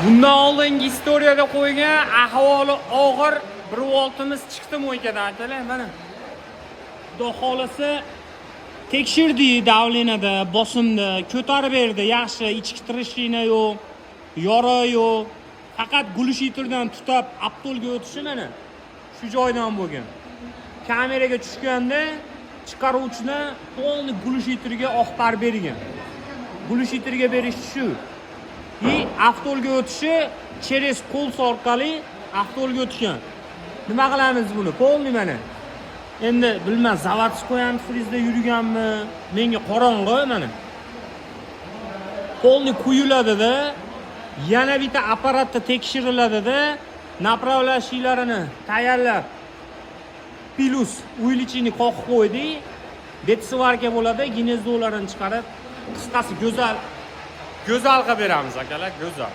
Bundan oldingi istoriyada qo'ygan ahvoli og'ir bir voltimiz chiqdi mo'ykada akalar. Mana Xudo xolasa tekshirdi davlenada, bosimda, ko'tarib berdi, yaxshi, ichki tirishina yo'q, yora yo'q. Faqat glushiterdan tutab aptolga o'tishi mana shu joydan bo'lgan. Kameraga tushganda chiqaruvchini polni glushiterga oqtarib bergan. Glushiterga berish shu. Avtolga o'tishi через qo'ls orqali avtolga o'tgan. Nima qilamiz buni? Polni mana. Endi bilmam, zavodskoy antifrizda yurganmi? Menga qorong'i mana. Polni quyiladi-da, yana bitta apparatda tekshiriladi-da, направляющийлаrini tayyorlab plus uylichini qoqib qo'ydi. Betsvarka bo'ladi, gnezdolarini chiqarib, qisqasi go'zal qilib beramiz akalar, go'zal.